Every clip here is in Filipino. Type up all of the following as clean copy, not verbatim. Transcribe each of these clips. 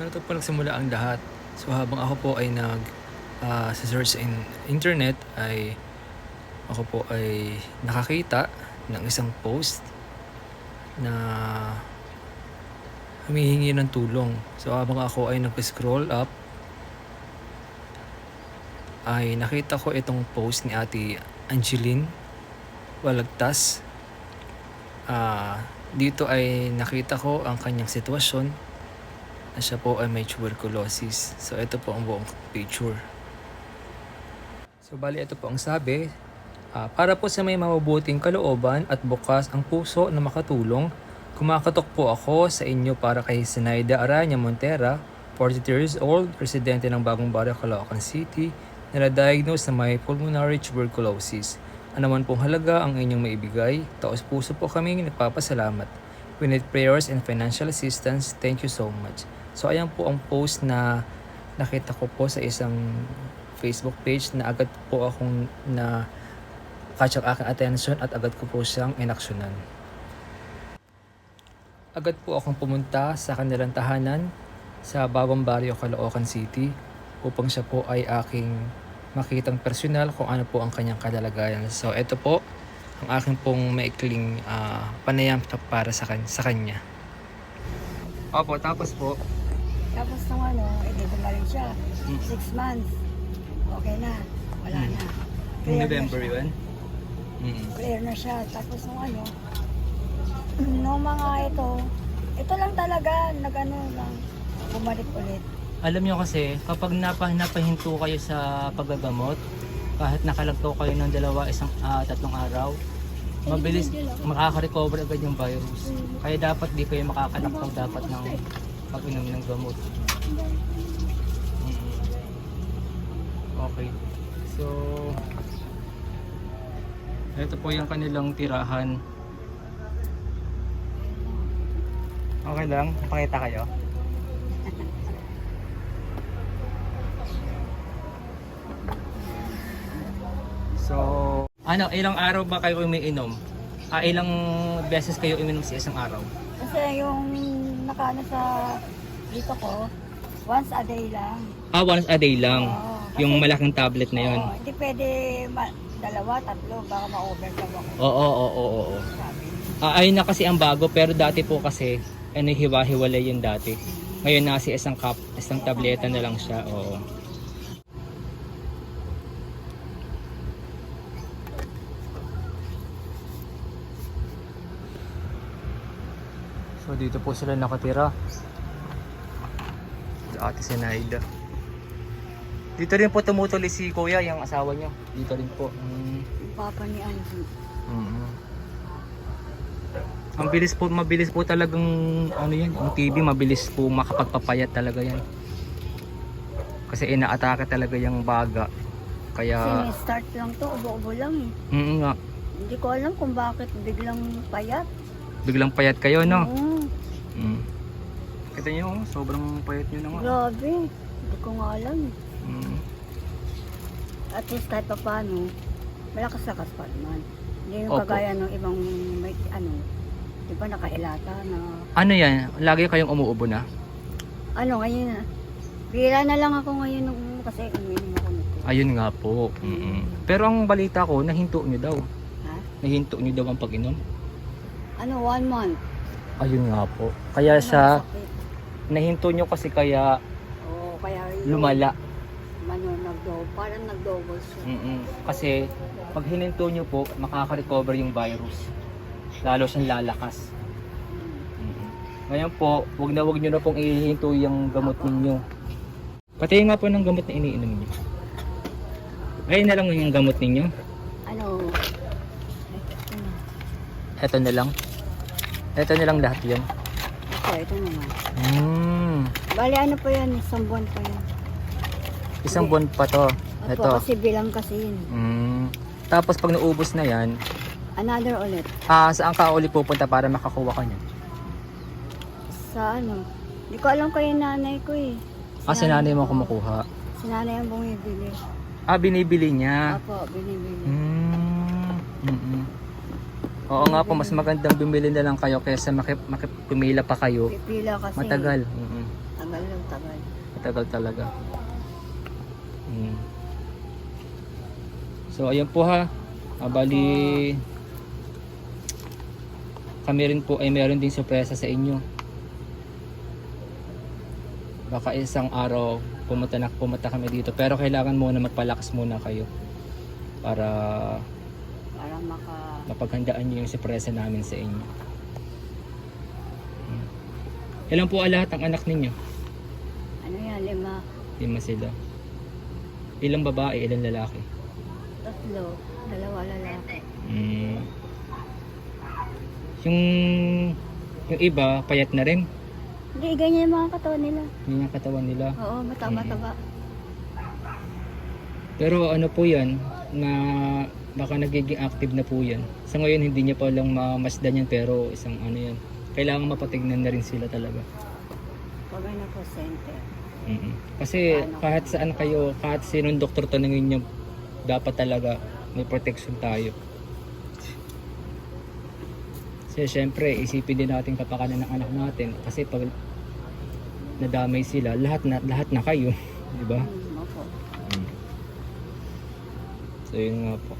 Ganito po nagsimula ang lahat. So habang ako po ay sa search in internet ay ako po ay nakakita ng isang post na humihingi ng tulong. So habang ako ay nag-scroll up ay nakita ko itong post ni Ate Angeline Walagtas. Dito ay nakita ko ang kanyang sitwasyon na siya po ay may tuberculosis. So ito po ang buong picture. So bali ito po ang sabi, para po sa may mabubuting kalooban at bukas ang puso na makatulong, kumakatok po ako sa inyo para kay Zenaida Aranya Montera, 42 years old, residente ng Bagong Barrio, Caloocan City, na na-diagnose na may pulmonary tuberculosis. Ano man pong halaga ang inyong maibigay, taos puso po kaming nagpapasalamat. We need prayers and financial assistance. Thank you so much. So ayan po ang post na nakita ko po sa isang Facebook page na agad po akong na catch ang aking attention at agad ko po siyang inaksyonan. Agad po akong pumunta sa kanilang tahanan sa Bagong Barrio, Caloocan City upang siya po ay aking makitang personal kung ano po ang kanyang kalagayan. So ito po ang aking pong maikling panayam para sa kanya. Opo, tapos po. Tapos nung gumaling siya. 6 months. Okay na. Wala na. Clear November na siya. yun? Clear na siya. Tapos nung mga ito lang talaga, lang, bumalik ulit. Alam niyo kasi, kapag napahinto kayo sa paggagamot, kahit nakalagto kayo ng 3 araw, mabilis makaka-recover agad yung virus. Kaya dapat di kayo makakalaktaw dapat ng pag-inom ng gamot. Okay. So, ito po yung kanilang tirahan. Okay lang, pakita kayo. So, ilang araw ba kayo umiinom? Ilang beses kayo uminom sa isang araw? Kasi yung sa dito ko, once a day lang. Once a day lang. Oo, Yung kasi- malaking tablet na yun. Oo, hindi pwede 2, 3, baka ma-overcome ako. Oo. Sabi. Ayun na kasi ang bago, pero dati po kasi, hiwa-hiwalay yun dati. Ngayon nasa isang tableta na lang siya. Oo. So dito po sila nakatira. Sa Ate Zenaida. Dito rin po tumutuloy si Kuya, yung asawa niyo. Dito rin po. Yung papa ni Angie. Mabilis po talagang yan, yung TB mabilis po makapagpapayat talaga yan. Kasi inaatake talaga yung baga. Kasi Kaya start lang to, ubo-ubo lang eh. nga, Hindi ko alam kung bakit biglang payat. biglang payat kayo, no? Oo, Kita niyo, sobrang payat niyo na nga. grabe. Hindi ko nga alam eh. At least kahit pa paano, malakas-lakas pa naman. Hindi yung Opo. kagaya ng ibang may di ba nakailata na, Ano yan? Lagi kayong umuubo na? ngayon na. Bira na lang ako ngayon kasi uminom ako nito. Ayun nga po. Pero ang balita ko, nahinto niyo daw. Ha? Nahinto niyo daw ang pag-inom. 1 month. Ayun nga po. Kaya siya, Sakit. nahinto niyo kasi kaya Oo, kaya lumala. parang nag-double siya. Kasi pag hininto nyo po, makaka-recover yung virus. Lalo siyang lalakas. Ngayon po, wag nyo na pong ihinto yung gamot ninyo. Pati nga po ng gamot na iniinom niyo. Ngayon na lang yung gamot ninyo. Ito na lang. Ito na lang lahat yan. Ito naman. Bali pa yan, 1 buwan pa yan. Isang buwan pa to. Opo, Ito. kasi bilang kasi yun. Tapos pag naubos na yan, Another ulit. saan ka ulit pupunta para makakuha ka niya? Sa hindi ko alam kayo nanay ko eh. Si nanay mo kumukuha. Si nanay ang bumibili. Binibili niya. Opo, binibili. Oo nga po, mas magandang bumili na lang kayo kaysa makipumila pa kayo. Pipila kasi. Matagal. Ang Tagal lang, tagal. Matagal talaga. So ayun po ha. Bali kami rin po ay meron ding sorpresa sa inyo. Baka isang araw pumunta kami dito, pero kailangan muna magpalakas muna kayo para Para mapaghandaan niyo yung sorpresa namin sa inyo. Ilan po lahat ang anak ninyo? Ano yan, 5. 5 sila. Ilang babae, ilang lalaki? 3, 2 lalaki. Yung iba, payat na rin. Hindi, ganyan yung mga katawan nila. Yun yung katawan nila. Oo, mataba-taba. Pero ano po yan, na baka nagiging active na po yan. Sa ngayon hindi niya pa lang mamasdan yan, pero isang ano yan. Kailangan mapatignan na rin sila talaga. Pag ano po, center. Kasi kahit saan kayo, kahit sinong doktor tanungin nyo, dapat talaga may protection tayo. Kasi syempre, isipin din natin kapakanan ng anak natin. Kasi pag nadamay sila, lahat na kayo. Di ba? Opo. So yun nga po.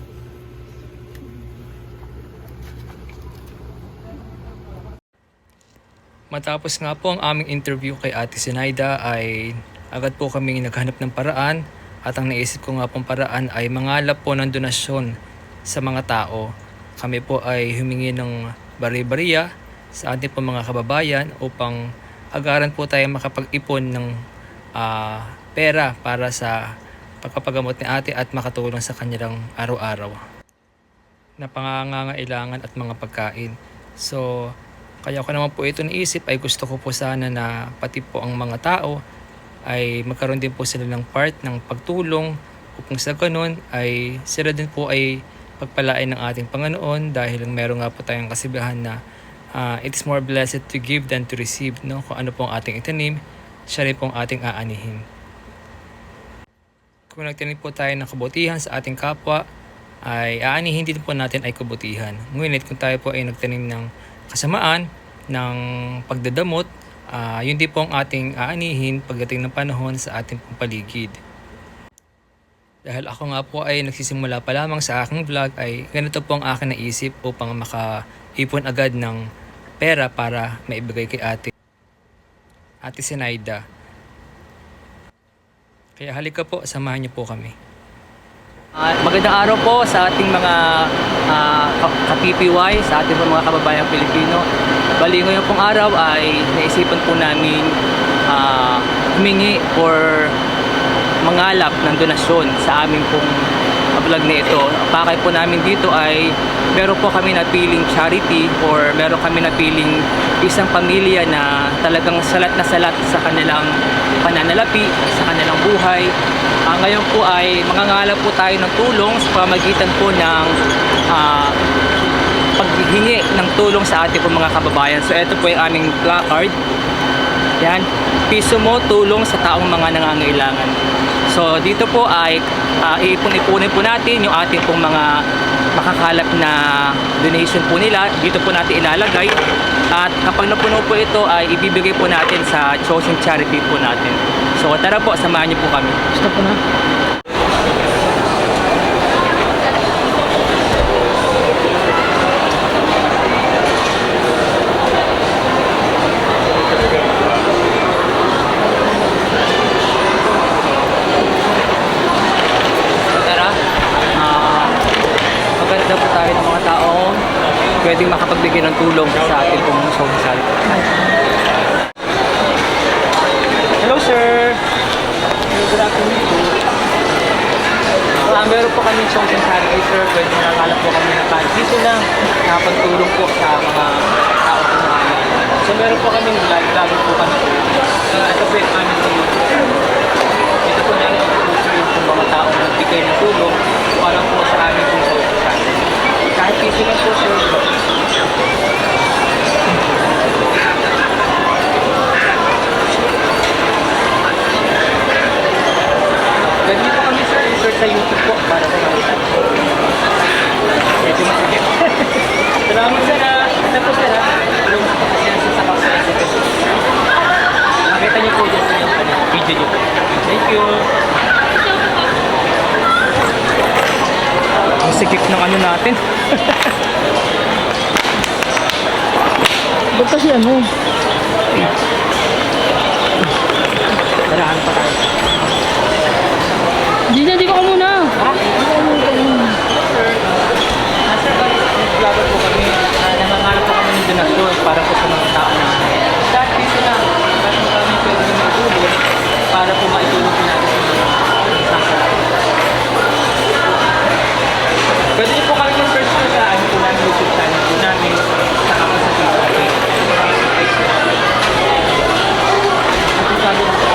Matapos nga po ang aming interview kay Ate Zenaida ay agad po kami naghanap ng paraan at ang naisip ko nga pong paraan ay mangalap po ng donasyon sa mga tao. Kami po ay humingi ng bari-bariya sa ating po mga kababayan upang agaran po tayo makapag-ipon ng pera para sa pagpapagamot ni ate at makatulong sa kanilang araw-araw na pangangailangan at mga pagkain. So, kaya ko naman po ito naisip ay gusto ko po sana na pati po ang mga tao ay magkaroon din po sila ng part ng pagtulong upang sa ganun ay sila din po ay pagpalain ng ating Panginoon dahil meron nga po tayong kasibahan na it is more blessed to give than to receive, no? Kung ano po ang ating itanim, siya rin po ang ating aanihin. Kung nagtanim po tayo ng kabutihan sa ating kapwa, ay aanihin din po natin ay kabutihan. Ngunit kung tayo po ay nagtanim ng kasamaan, ng pagdadamot, yun din po ang ating aanihin pagdating ng panahon sa ating paligid. Dahil ako nga po ay nagsisimula pa lamang sa aking vlog ay ganito po ang aking naisip upang makaipon agad ng pera para maibigay kay Ate Zenaida. Kaya halika po, samahan niyo po kami. Magandang araw po sa ating mga ka-PPY, sa ating mga kababayang Pilipino. Bali ngayon pong araw ay naisipan po namin humingi or mangalap ng donasyon sa aming pong vlog na ito. Ang pakay po namin dito ay meron po kami napiling charity or meron kami napiling isang pamilya na talagang salat na salat sa kanilang pananalapi, sa kanilang buhay. Ngayon po ay mangangalap po tayo ng tulong sa pamamagitan po ng paghihingi ng tulong sa ating po mga kababayan. So ito po yung aming placard. Yan, piso mo tulong sa taong mga nangangailangan. So dito po ay iipon-ipunin po natin yung ating pong mga makakalap na donation po nila. Dito po natin ilalagay. At kapag napuno po ito ay ibibigay po natin sa chosen charity po natin. So tara po, samahan niyo po kami. Stop po na. Maganda po tayo ng mga taong pwedeng makapagbigay ng tulong sa ating pong social. Hello sir! Good afternoon po. Meron po kami social charity sir. Pwede nakakalap po kami ng kahit dito lang nakapagtulong po sa mga tao po namin. So meron po kami vlog po kami. Ito po yung aming ito po namin ang mga tao na bigay ng tulong para po sa aming pong social charity. Kahit piso lang po sir. Ganyan po kami sir, search sa YouTube po para sa mga medyo masigit. Salamat sir ha. Ito po sir ha. Tulong po kasi sa kapsa. Nakita niyo po dyan sikip ng ano natin. Ba't kasi ano? Tarahan pa tayo. Hindi ko muna. Vlogger po kami. Nangangarap po kami ng donasyon para po sa mga tao na dahil dito lang. Dahil po kami pwede na maitulong para po maitulong po natin sa mga pwede niyo po kami ng first sa ano po namin YouTube channel po namin sa ako sa TikTok. At sabi ko po,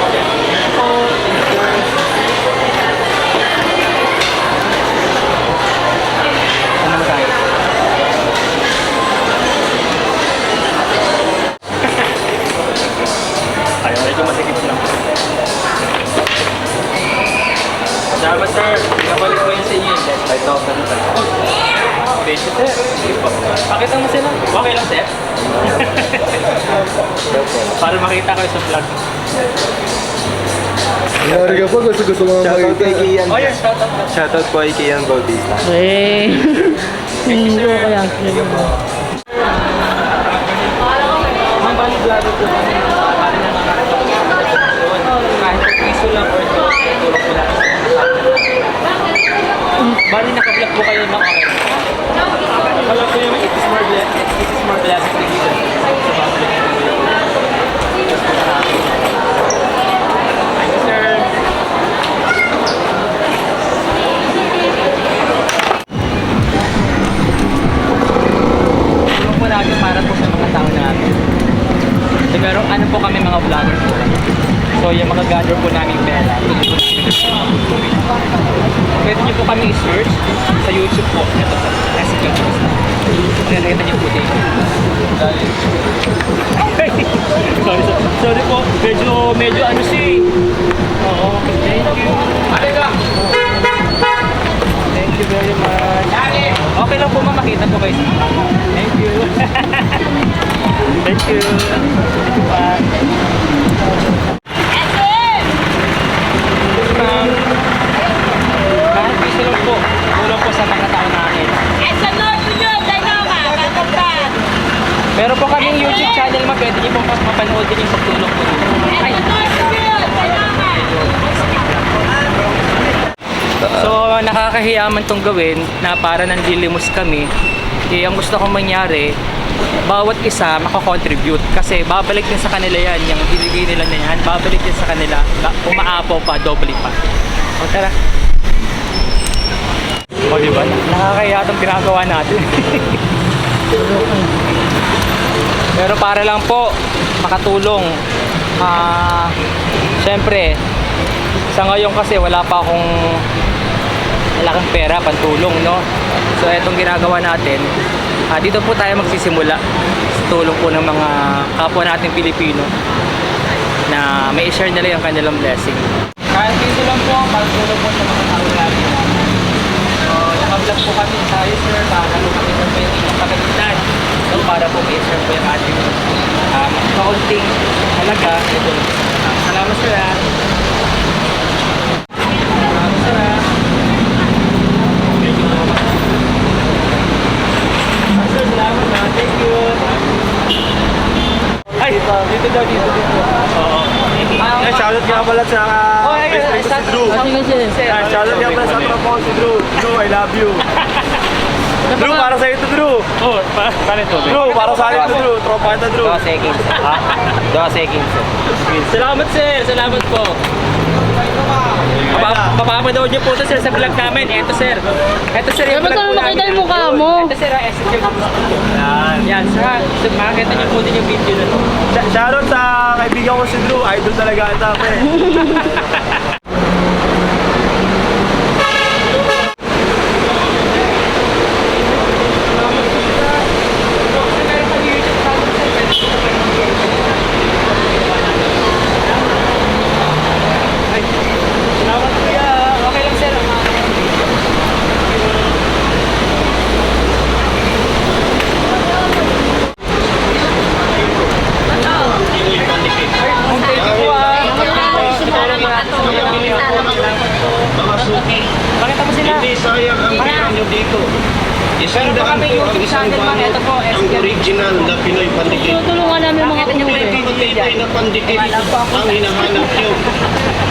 ano magkaya? Ayaw, medyo masikip lang. Salamat sir, nakabalik ko yun sa inyo. 5,000 sir. Beso sir. Pakita mo sila. Okay lang sir? Para makita kayo sa vlog. Nangyari ka pa, gusto mo Shoutout kay makita. Kian. Oh yes, shout out. Shoutout po kay Kian Bautista. Eh. Hindi ko kaya. Ang bali vlogger po kami. Bali na kahit piso lang or tulong po natin. Bali naka-vlog po kayo mga kayo. Wala po yung it is more blessed to be there. Thank you sir. Tulong po natin para po sa mga tao natin. So meron ano po kami mga vlogger po. So yung mga gather po namin pera. Pwede niyo po kami i-search sa YouTube po. Ito po. Jessica Costa. Nakikita niyo po dito. Sorry po. Medyo ano si. Oo. Thank you. Thank you very much. Okay lang po makita po kayo. Thank you. Thank you. Thank you pa. Kahit piso lang po. Tulong po sa mga tao natin. Meron po kaming YouTube channel ma. Pwede niyo po mapanood din yung pagtulong po. Ay. So nakakahiyaman tong gawin na para nanlilimos kami. Ang gusto kong mangyari, bawat isa makakontribute kasi babalik din sa kanila yan, yung binigay nila na yan, babalik din sa kanila, umaapaw pa, doble pa. O tara. O diba, nakakaya itong ginagawa natin. Pero para lang po makatulong. Siyempre sa ngayon kasi wala pa akong malaking pera pantulong, no? So etong ginagawa natin, dito po tayo magsisimula sa tulong po ng mga kapwa nating Pilipino na may share nila yung kanilang blessing. Kahit dito lang po para tulong po sa mga tao natin. So naka-vlog po kami tayo sir para po kami sa pwede yung pagkakitan. So para po may share po yung ating kaunting halaga. Ito. Salamat sir. Salamat sir. Sir, salamat na. Thank you. Ay, dito daw, dito. Oo. Shoutout nga pala sa best friend ko si Drew. Shoutout nga pala sa tropa ko si Drew. Drew, I love you. Drew, para sa'yo ito, Drew. Oh, paano ito? Drew, para sa'yo ito, Drew. Tropa ito, Drew. 2 seconds. 2 seconds. Salamat sir, salamat po. Mapapanood niyo po ito sir sa vlog namin. Ito sir. Ito sir yung Dapat vlog po naman makita namin. yung mukha mo. Ito sir, yan sir. So, makakita niyo po din yung video na to. Shoutout sa kaibigan ko si Drew. Idol talaga ito ako eh. Salamat kuya. Okay lang sir. Thank you po. dito. Isang Meron pa daan kami po ang YouTube isang channel, ma'am. balot, Ito po, ang SK. original na Pinoy pandikit. Tutulungan namin mga Nakita niyo po kumute. yung video Tibay dyan. na pandikit ang hinahanap nyo.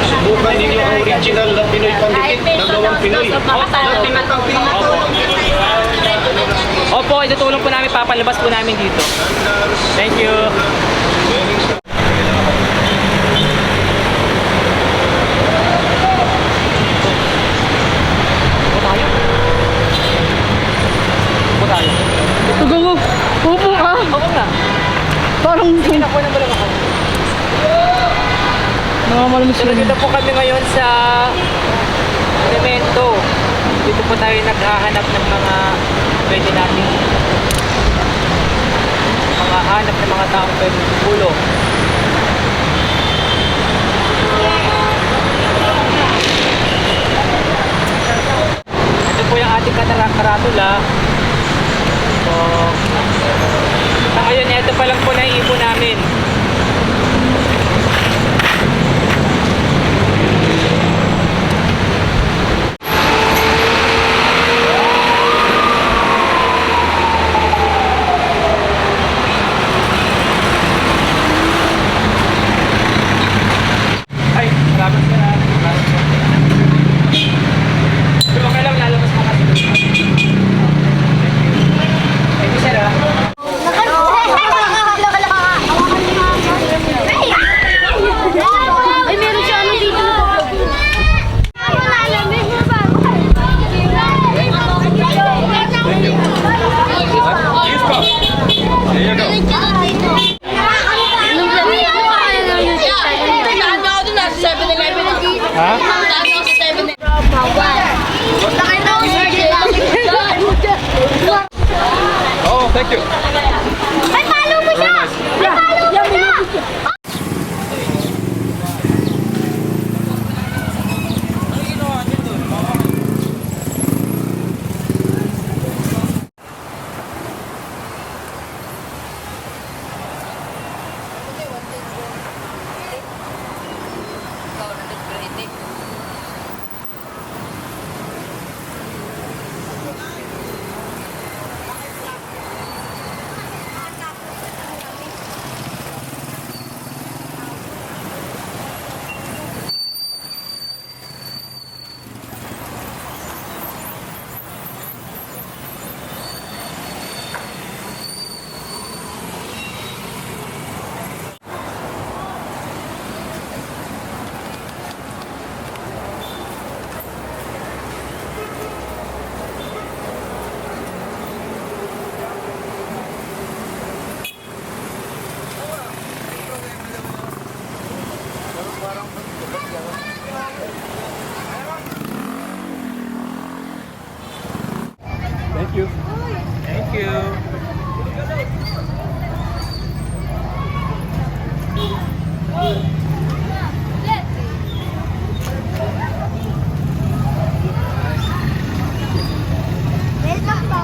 Subukan ninyo ang original na Pinoy pandikit na gawang Pinoy. Na tinatawag Opo, itutulong po namin, papalabas po namin dito. Thank you. Upo tayo. Upo tayo. Tugaw. Upo ka. Oo nga. Parang Sige na po ng balakahan. nakakalamis So, nandito po kami ngayon sa Elemento. Dito po tayo naghahanap ng mga pwede nating mga hanap ng mga taong pwede tulong. Ito po yung ating karatula. So, sa ngayon, ito pa lang po naiipon namin. Ay, salamat ka na. Pero okay lang, lalabas mo kasi. Thank you, sir. Ay, meron siya ano dito. Oh, thank you. Ay, follow mo siya! Ay, follow mo siya! Thank you. Thank you. Welcome po.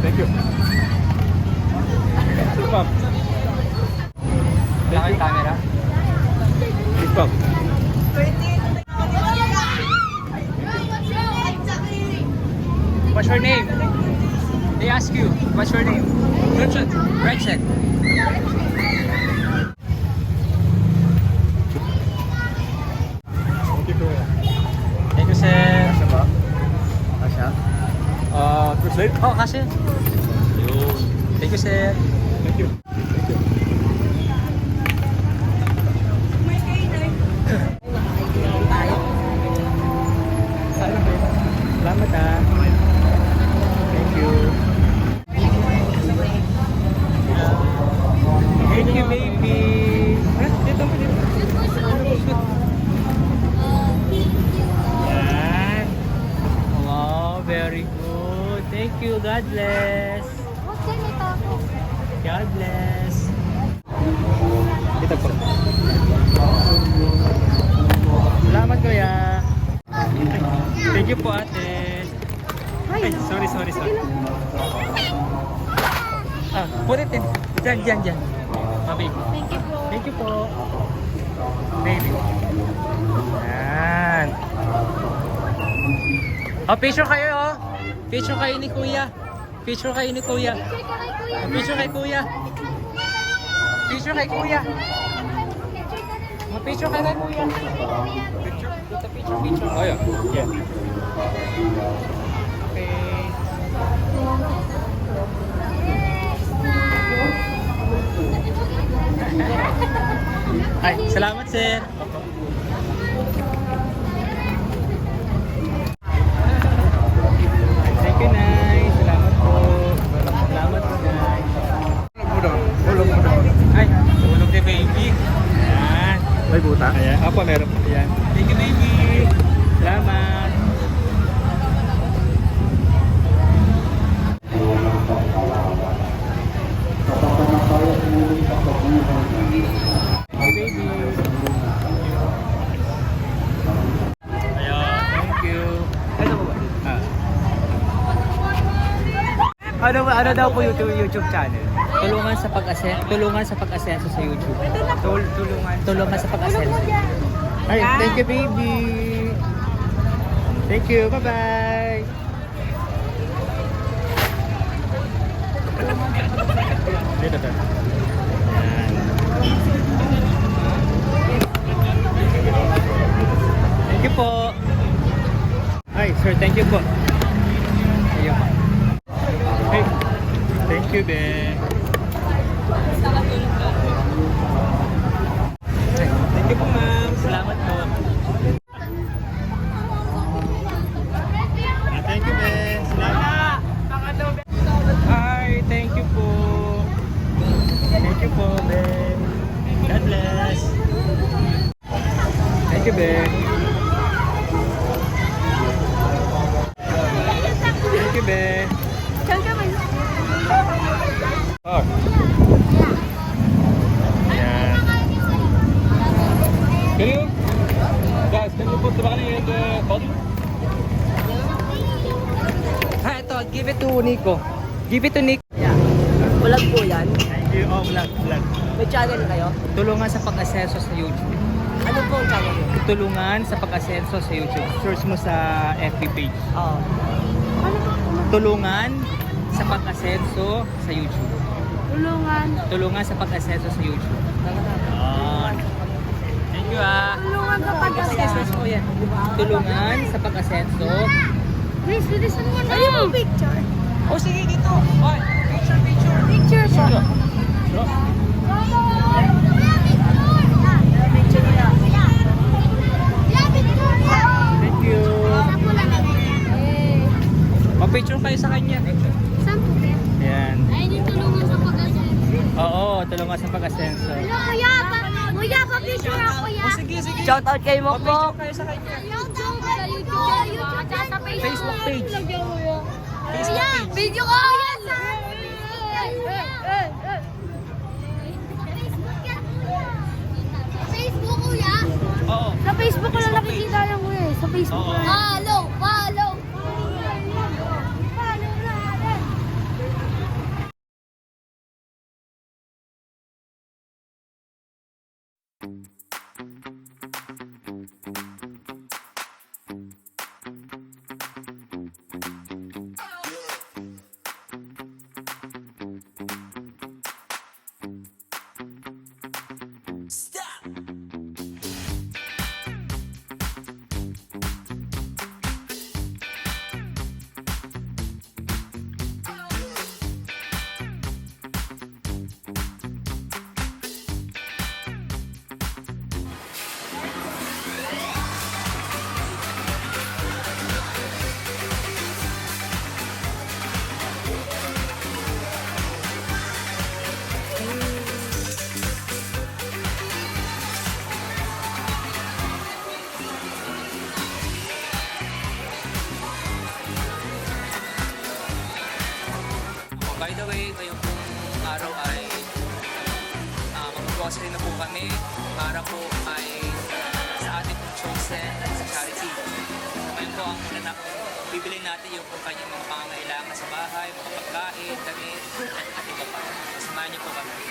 Thank you. Please, ma'am. Wala kayong camera? Please, ma'am. What's your name? They ask you, what's your name? Richard. Richard. Thank you, kuya. Thank you, sir. Kasya ba? Kasya? Translate? Oh, kasi. Yun. Thank you, sir. Thank you. Thank you. Salamat ah. Thank you. Thank you, baby. Dito mo, dito. Yan. Wow, very good. Thank you. God bless. God bless. Diyan. Baby. Thank you po. Thank you po. Baby. Yan. Oh, picture kayo oh. Picture kayo ni Kuya. Picture kayo ni Kuya. Picture kay kuya. Picture kay Kuya. Picture kay Kuya. Picture kayo kay Kuya. Picture. Dito picture. Oh, yeah. Yeah. Okay. Ay, salamat sir. Thank you, Nay. Salamat po. Salamat po, Nay. Ulog mo daw. Ay, tulog ni baby. Ayan. May buta? Ayan. Opo, meron po. Ayan. Thank you, baby. Salamat. Baby. Ayan. Thank you. Ano po ba? Ano daw po YouTube channel? Tulungan sa pag-asenso sa YouTube. Tulungan sa pag-asenso. Ay, thank you baby. Thank you. Bye-bye. Dito to. Ayan. Thank you po. Ay, sir, thank you po. Ayun. Hey, thank you, Ben. Thank you po, ma'am. Salamat po. Thank you, Ben. Salamat. Hi, thank you po. Thank you po, Ben. God bless. Thank you, Ben. Thank you, Ben. Oh. Yan. Can you, guys, can you put the money in the bottle? Ha, ito, give it to Nico. Give it to Nico. Vlog po yan. Thank you. Oh, vlog. May channel kayo? Tulungan sa pag-asenso sa YouTube. Ano po ang channel nyo? Tulungan sa pag-asenso sa YouTube. Search mo sa FB page. Oo. Tulungan sa pag-asenso sa YouTube. Tulungan sa pag-asenso sa YouTube. Yan. Thank you ah. Tulungan sa pag-asenso. Search mo yan. Tulungan sa pag-asenso. Please, bilisan mo na. Ayun mo picture. Oh, sige dito. Oh, picture. Picture po. Thank you. Mag-picture kayo sa kanya. Saan po ba? Yan. Ay, hindi tulungan sa pag-asenso. Oo, tulungan sa pag-asenso. Kuya, pa-picture ako ya. Sige. Shout out kay Mokmok. Mag-picture kayo sa kanya. Sa YouTube at sa Facebook page. Kuya, video ko yan. Facebook kuya. Oo. Sa Facebook ko lang nakikita lang kuya eh. Sa Facebook Oo. lang. Follow. By the way, ngayong pong araw ay mag-grocery na po kami para po ay sa ating pong chosen sa charity. Ngayon po ang una na bibili natin yung kung kanyang mga pangangailangan sa bahay, mga pagkain, damit, at iba pa. Samahan niyo po kami.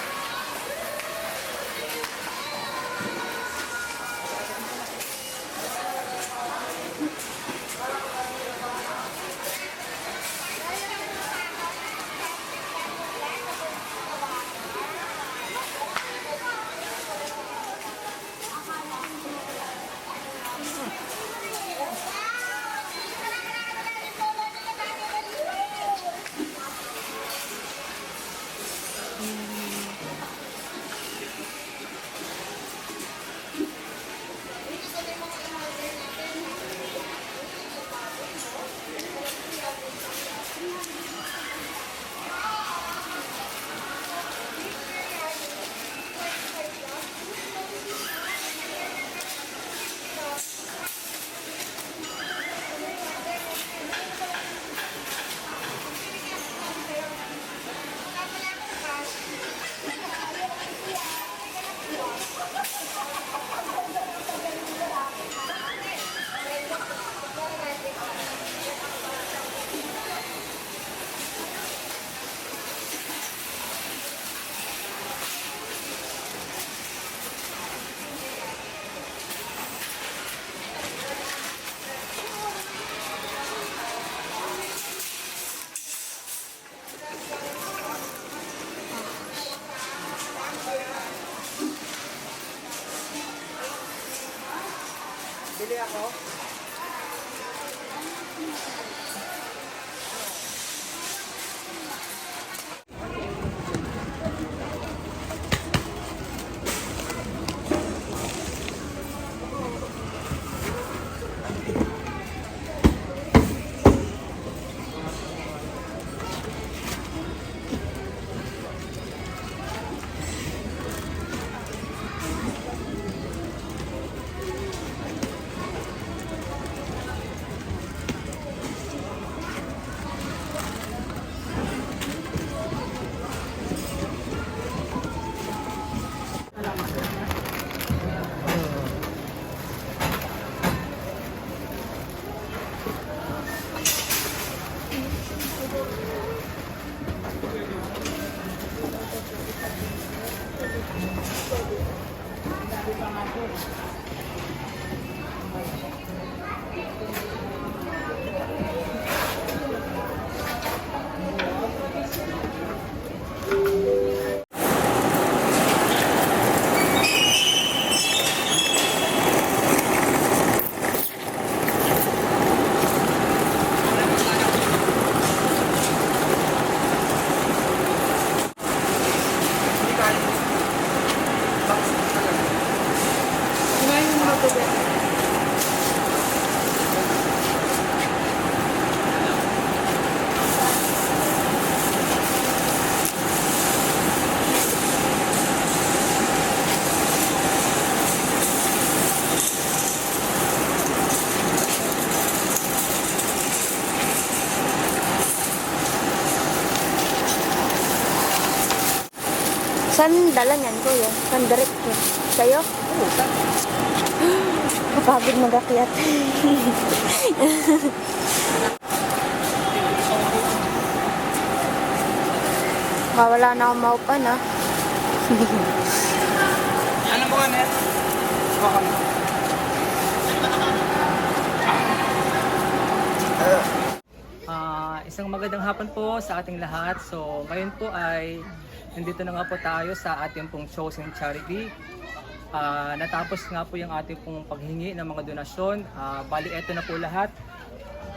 Saan dala niyan, kuya? Saan diretso? Sa'yo? Oo, kapagod mag-akyat. Wala na akong maupan, ha? Ano mo Net? Isang magandang hapon po sa ating lahat. So, ngayon po ay nandito na nga po tayo sa ating pong chosen charity. Natapos nga po yung ating pong paghingi ng mga donasyon. Bali, eto na po lahat.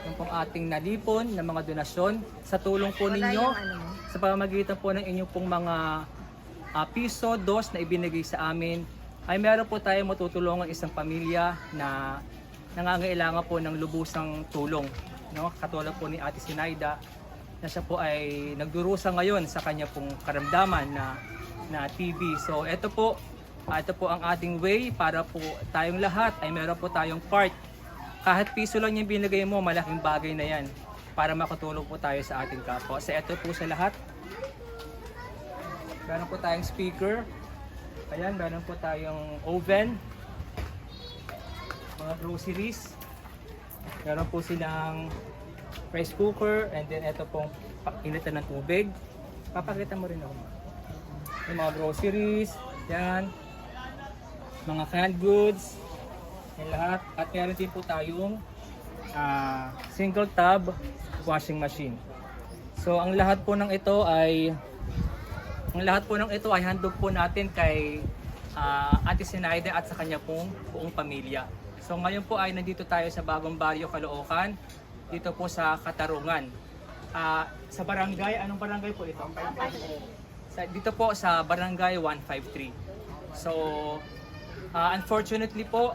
Yung pong ating nalipon ng mga donasyon sa tulong po ninyo sa pamamagitan po ng inyong pong mga piso, dos na ibinigay sa amin, ay meron po tayo matutulungan isang pamilya na nangangailangan po ng lubusang tulong. No? Katulad po ni Ate Sinaida na siya po ay nagdurusa ngayon sa kanya pong karamdaman na TB. So ito po ang ating way para po tayong lahat ay meron po tayong part. Kahit piso lang yung binigay mo, malaking bagay na yan para makatulong po tayo sa ating kapwa. So ito po sa lahat. Meron po tayong speaker. Ayan, meron po tayong oven. Mga groceries. Meron po silang rice cooker, and then ito pong initan ng tubig. Papakita mo rin ako. Yung mga groceries, yan. Mga canned goods, yan lahat. At meron din po tayong single tub washing machine. So ang lahat po ng ito ay handog po natin kay Ate Sinaida at sa kanya pong buong pamilya. So ngayon po ay nandito tayo sa Bagong Barrio, Caloocan, dito po sa Katarungan. Sa barangay, anong barangay po ito? Dito po sa barangay 153. So unfortunately po,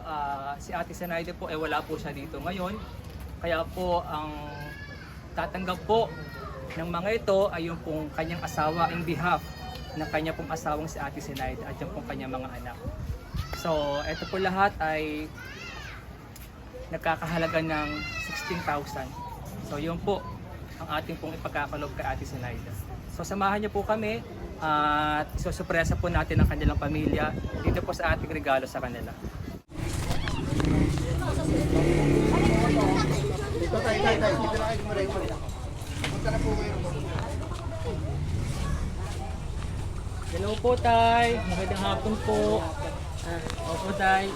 si Ate Sinaida po ay wala po siya dito ngayon. Kaya po ang tatanggap po ng mga ito ay yung pong kanyang asawa in behalf ng kanya pong asawang si Ate Sinaida at yung pong kanyang mga anak. So ito po lahat ay nagkakahalaga ng 16,000. So yun po ang ating pong ipagkakalob kay Ate Sinaida. So samahan niyo po kami at isusurpresa po natin ang kanilang pamilya dito po sa ating regalo sa kanila. Hello po, Tay. Magandang hapon po. Opo, Tay.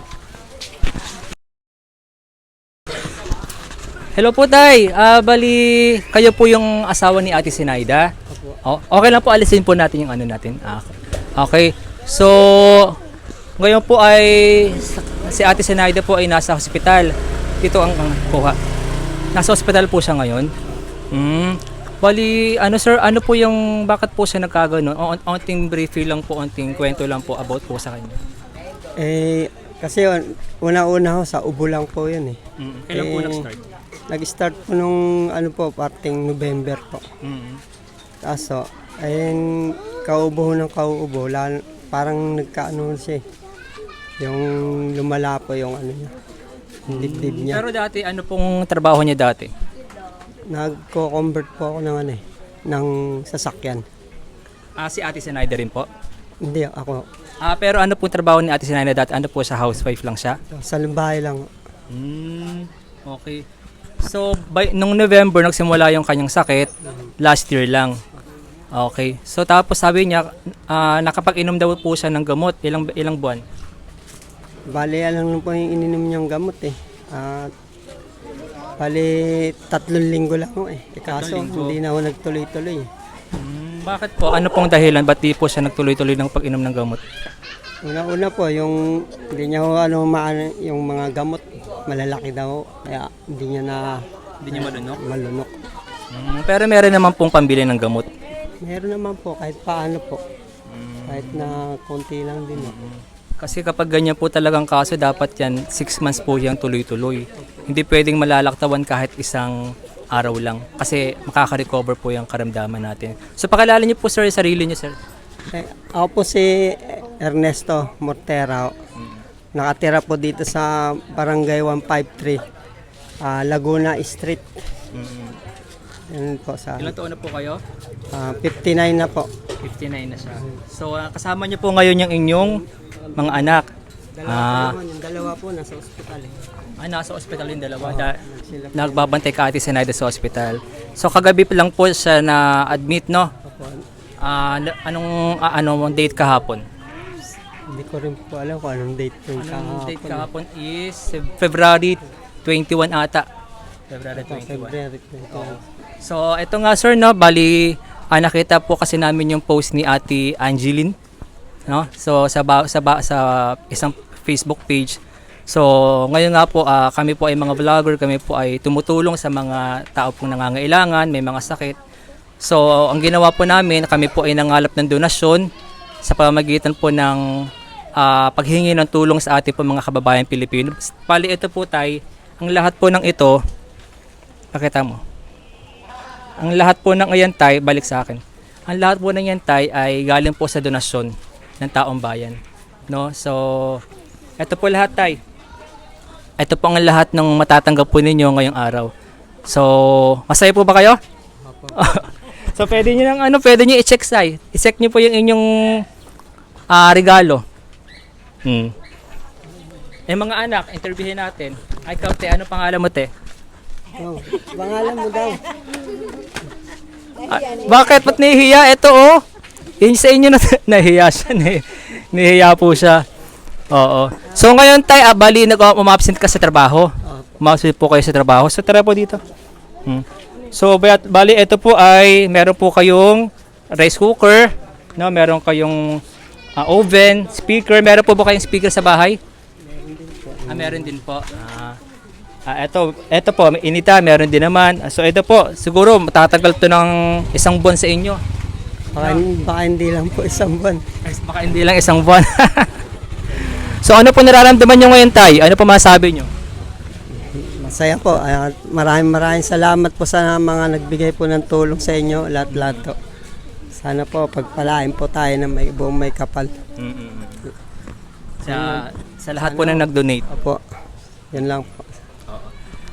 Hello po, Tay. Bali, kayo po yung asawa ni Ate Sinaida? Okay lang po, alisin po natin yung ano natin. Okay. So, Ngayon po ay si Ate Zenaida po ay nasa hospital. Dito ang kuha. Nasa hospital po siya ngayon. Bali, ano sir, ano po yung, bakit po siya nagkagano? Onting briefing lang po, onting kwento lang po about po sa kanya. Kasi una-una ho, sa ubo lang po yun eh. Kailan po nag-start? Nag-start po nung parting November po. Kaso, ayun, kauubo ng kauubo, parang nagkaano siya eh. Yung lumala po yung niya, yung dibdib niya. Pero dati, ano pong trabaho niya dati? Nagko-convert po ako ng ng sasakyan. Si Ate Zenaida rin po? Hindi, ako. Pero ano pong trabaho ni Ate Zenaida dati? Ano po sa housewife lang siya? Sa bahay lang. Okay. So, nung November, nagsimula yung kanyang sakit. Last year lang. Okay. So, tapos sabi niya, nakapag-inom daw po siya ng gamot. Ilang buwan? Bali, alam po yung ininom niyang gamot eh. Bali, 3 linggo lang ho eh. Kaso, hindi na ako nagtuloy-tuloy eh. Bakit po? Ano pong dahilan? Ba't di po siya nagtuloy-tuloy ng pag-inom ng gamot? Una-una po, yung hindi niya ho, yung mga gamot, malalaki daw. Kaya hindi niya malunok. Pero meron naman pong pambili ng gamot. Meron naman po, kahit paano po. Kahit na konti lang din. Kasi kapag ganyan po talagang kaso, dapat yan 6 months po yung tuloy-tuloy. Hindi pwedeng malalaktawan kahit isang araw lang. Kasi makaka-recover po yung karamdaman natin. So pakilala niyo po sir, sarili niyo sir. Ako po si Ernesto Mortera. Nakatira po dito sa Barangay 153, Laguna Street. Yan po sa Ilang taon na po kayo? 59 na po. 59 na siya. So kasama niyo po ngayon yung inyong mga anak. Yung dalawa po nasa ospital eh. Nasa ospital yung dalawa. Nagbabantay ka Ate Zenaida sa ospital. So kagabi lang po siya na-admit, no? Anong date kahapon? Hindi ko rin po alam kung anong date po yung Anong date kahapon is February 21 ata. February 21. February 21. So ito nga sir, no? Bali, nakita po kasi namin yung post ni Ate Angeline, no? So sa isang Facebook page. So ngayon nga po kami po ay mga vlogger, kami po ay tumutulong sa mga tao pong nangangailangan, may mga sakit. So ang ginawa po namin, kami po ay nangalap ng donasyon sa pamamagitan po ng paghingi ng tulong sa ating po mga kababayan Pilipino. Pali ito po tay, ang lahat po ng ito, pakita mo. Ang lahat po ng ayan tay, balik sa akin. Ang lahat po ng yan tay ay galing po sa donasyon ng taong bayan, no? So ito po lahat tay. Ito po ang lahat ng matatanggap po ninyo ngayong araw. So masaya po ba kayo? So pwede niyo pwede niyo i-check tay. I-check niyo po yung inyong regalo. Mga anak, interviewin natin. Ay, ikaw te, ano pangalan mo te? Pangalan mo daw. Bakit? Ba't nahihiya? Ito yun sa inyo na nahihiya siya. Nahihiya po siya. Oo. So ngayon tay, bali umabsent ka sa trabaho. Umabsent po kayo sa trabaho. So tara po dito. So bali ito po ay meron po kayong rice cooker, no? Meron kayong oven, speaker. Meron po ba kayong speaker sa bahay? Meron din po. Ito po, inita, meron din naman. So ito po, siguro matatagal to ng isang buwan sa inyo. Baka hindi lang po isang buwan. Baka hindi lang isang buwan. So ano po nararamdaman nyo ngayon tay? Ano po masabi nyo? Masaya po. Maraming salamat po sa mga nagbigay po ng tulong sa inyo. Lahat-lahat po. Sana po pagpalain po tayo na may buong may kapal. Sa lahat po na nag-donate. Opo. Yan lang po.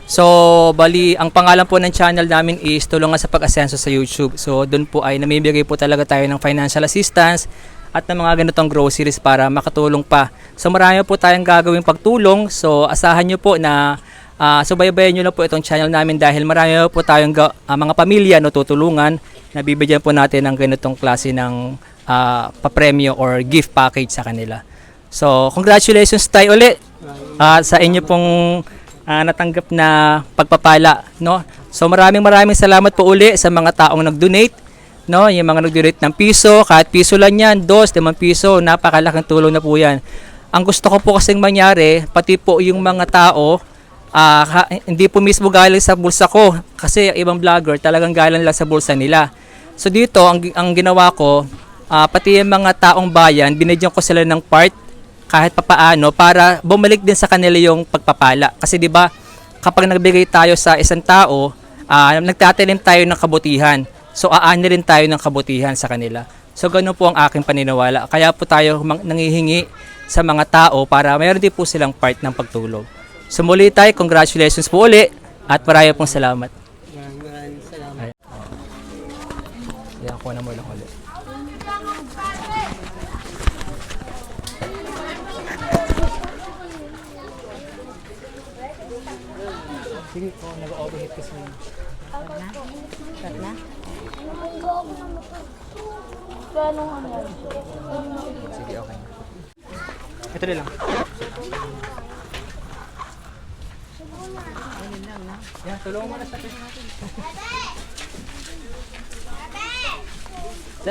So, bali, ang pangalan po ng channel namin is Tulungan sa Pag-asenso sa YouTube. So, doon po ay namibigay po talaga tayo ng financial assistance at ng mga ganitong groceries para makatulong pa. So, marami po tayong gagawing pagtulong. So, asahan nyo po na subaybayan nyo na po itong channel namin dahil marami po tayong mga pamilya no, tutulungan na bibigyan po natin ng ganitong klase ng papremyo or gift package sa kanila. So, congratulations tayo ulit sa inyo pong natanggap na pagpapala, no? So maraming salamat po uli sa mga taong nag-donate, no? Yung mga nag-donate ng piso, kahit piso lang yan, 2, 5 piso, napakalaking tulong na po yan. ang gusto ko po kasing mangyari, pati po yung mga tao, hindi po mismo galing sa bulsa ko. Kasi ibang vlogger talagang galing lang sa bulsa nila. So dito, ang ginawa ko, pati yung mga taong bayan, binigyan ko sila ng part kahit papaano para bumalik din sa kanila yung pagpapala. Kasi 'di ba, kapag nagbigay tayo sa isang tao, nagtatanim tayo ng kabutihan. So aani rin tayo ng kabutihan sa kanila. So ganun po ang aking paniniwala. Kaya po tayo nangihingi sa mga tao para mayroon din po silang part ng pagtulong. So muli tayo, congratulations po uli at marami pong salamat. Maraming salamat. Yan ko na mo lang ulit. Sige po, nag-overheat kasi. Sige, okay. Ito na lang. Yan, tulungan mo na sa pwede natin.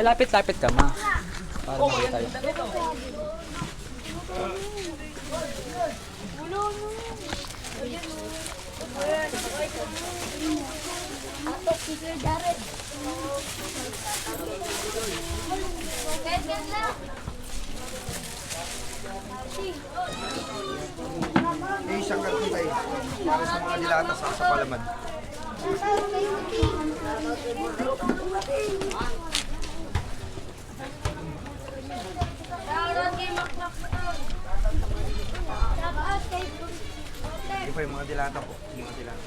Lapit-lapit ka, ma. Para makita tayo. Isang karton tayo. Para sa mga dilata sa palaman. Ito pa yung mga dilata po. Yung mga dilata.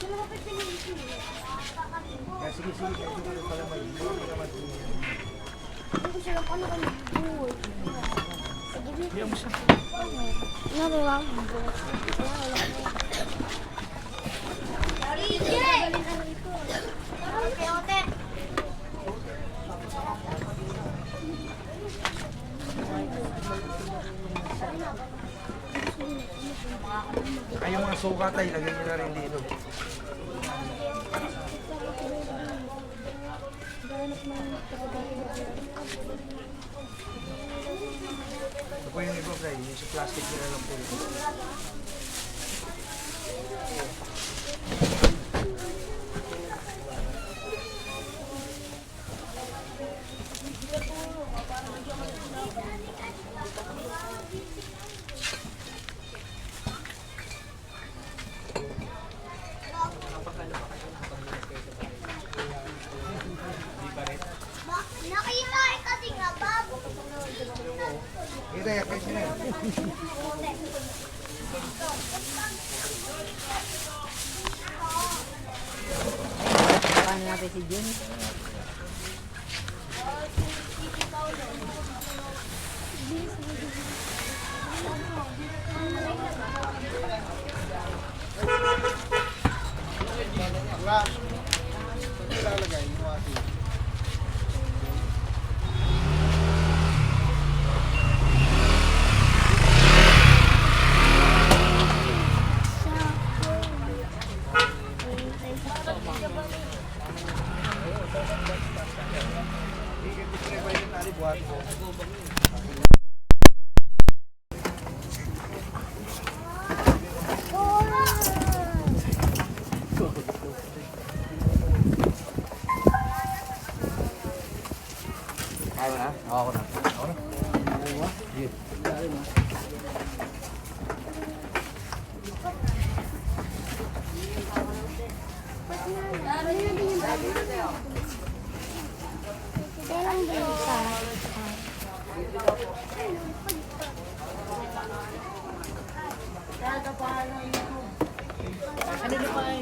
Kaya sige. Yung palaman. Ay, yung mga suka tayo, lagyan nyo na rin dito. Ito po yung iba, Fry. Yung sa plastic nila lang po. Kita ya, kayak sini. Ayaw na? Ako na.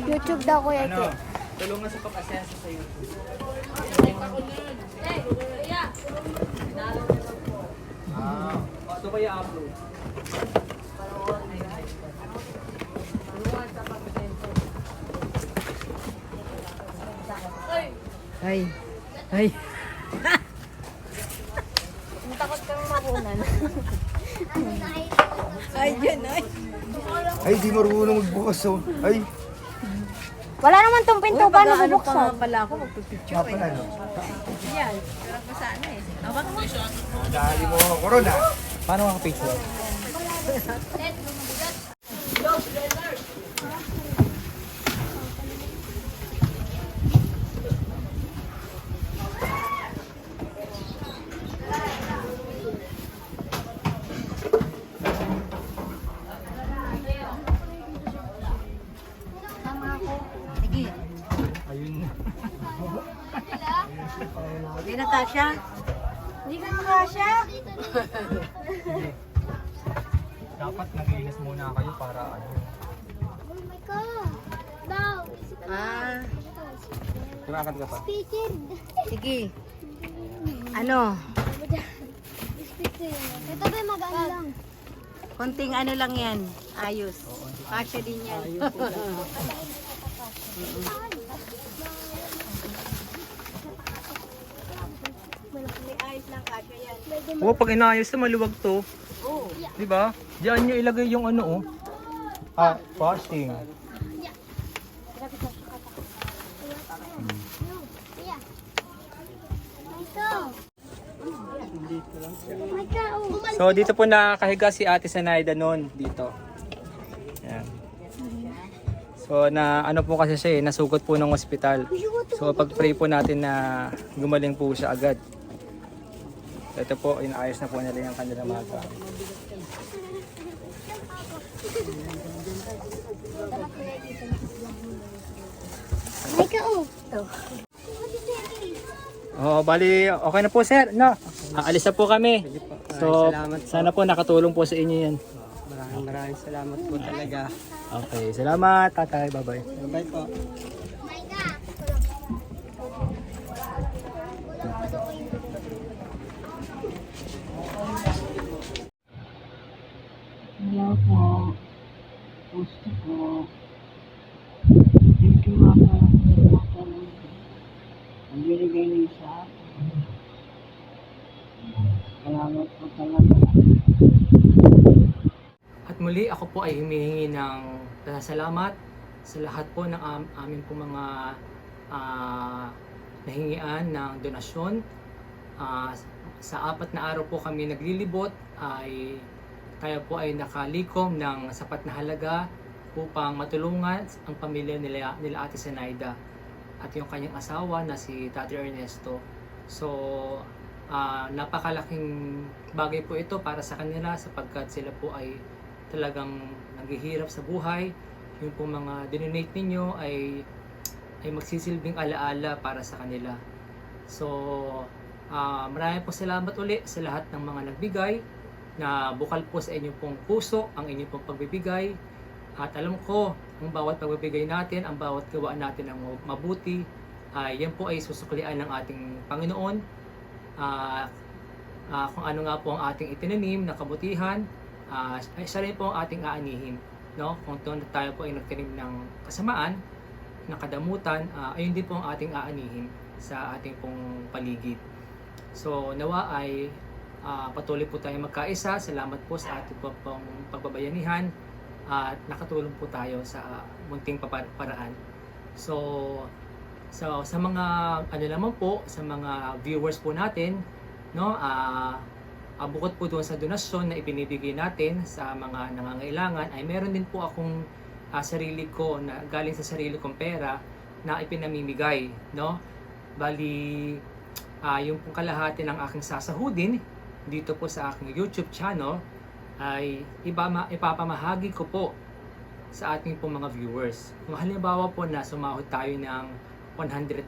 YouTube daw, Kuya Ike. Tulungan sa pag-asenso sa YouTube. Ito ba i-upload? Ay. Takot kang makunan. Ay, di marunong magbukas. Oh. Ay, Wala naman tong pinto, paano bubuksan? Pala ako magpipicture. pala no. Yan. Pero pa sana eh. Dali mo ako, Corona. Paano ako picture? Sige. Ayun. Hindi na kasya. Hindi ka makasya. Dapat naglinis muna kayo para ano. Ah, Kumakan ka pa. sige. Ano? Ito ba maganda lang? Konting ano lang yan. Ayos. Kasya din yan. May ayos lang kasya yan. Oo, pag inayos na maluwag to. Oo. Di ba? Diyan nyo ilagay yung ano oh. Fasting. So dito po nakahiga si Ate Sanaida noon dito. Ayan. So na ano po kasi siya nasugot po ng ospital. So pag-pray po natin na gumaling po siya agad. Ito po, inaayos na po nila yung kanilang mga gamit. May ka oh. Oh, bali okay na po sir, no? Aalis na po kami. So Salamat po. sana po nakatulong po sa inyo yan. Maraming salamat po talaga. Okay, salamat tatay, bye-bye. Bye po. Hello po. Gusto po. Thank you nga po. Ang binigay niyo sa akin. Salamat po talaga. At muli ako po ay humihingi ng pasasalamat sa lahat po ng amin po mga nahingian ng donasyon. Sa 4 na araw po kami naglilibot ay tayo po ay nakalikom ng sapat na halaga upang matulungan ang pamilya nila Ate Sanaida at yung kanyang asawa na si Tatay Ernesto. So napakalaking bagay po ito para sa kanila sapagkat sila po ay talagang naghihirap sa buhay. Yung po mga dinonate ninyo ay magsisilbing alaala para sa kanila. So maraming po salamat uli sa lahat ng mga nagbigay na bukal po sa inyong pong puso ang inyong pong pagbibigay. At alam ko, ang bawat pagbibigay natin, ang bawat gawa natin ng mabuti, yan po ay susuklian ng ating Panginoon. Kung ano nga po ang ating itinanim na kabutihan, siya rin po ang ating aanihin. No? Kung tayo po ay nagtanim ng kasamaan, ng kadamutan, ayun din po ang ating aanihin sa ating pong paligid. So nawa ay patuloy po tayo magkaisa. Salamat po sa ating pong pagbabayanihan at nakatulong po tayo sa munting paraan. So sa mga ano naman po, sa mga viewers po natin, no, bukod po doon sa donasyon na ibinibigay natin sa mga nangangailangan, ay meron din po akong sarili ko na galing sa sarili kong pera na ipinamimigay, no? Bali yung pong kalahati ng aking sasahudin dito po sa aking YouTube channel ay ipapamahagi ko po sa ating pong mga viewers. Kung halimbawa po na sumahod tayo ng 100,000,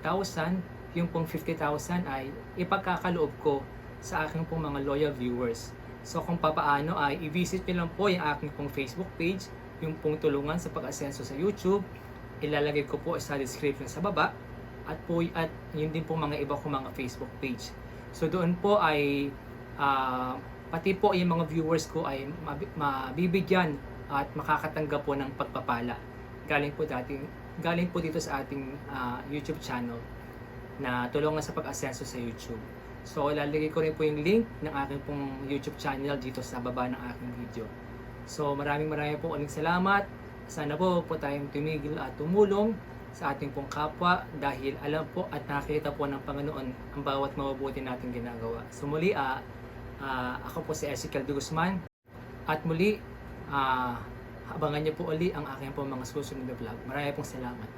yung pong 50,000 ay ipagkakaloob ko sa aking pong mga loyal viewers. So kung papaano ay i-visit nyo lang po yung aking pong Facebook page, yung pong tulungan sa pag-asenso sa YouTube. Ilalagay ko po sa description sa baba at yun din po mga iba kong mga Facebook page. So doon po ay pati po yung mga viewers ko ay mabibigyan at makakatanggap po ng pagpapala. Galing po dito sa ating YouTube channel na tulungan sa pag-asenso sa YouTube. So ilalagay ko rin po yung link ng aking pong YouTube channel dito sa baba ng aking video. So maraming po ulit salamat. Sana po tayong tumigil at tumulong sa ating pong kapwa dahil alam po at nakita po ng Panginoon ang bawat mabubuti nating ginagawa. So muli ako po si Ezekiel de Guzman. At muli, abangan niyo po uli ang aking po mga susunod na vlog. Marami pong salamat.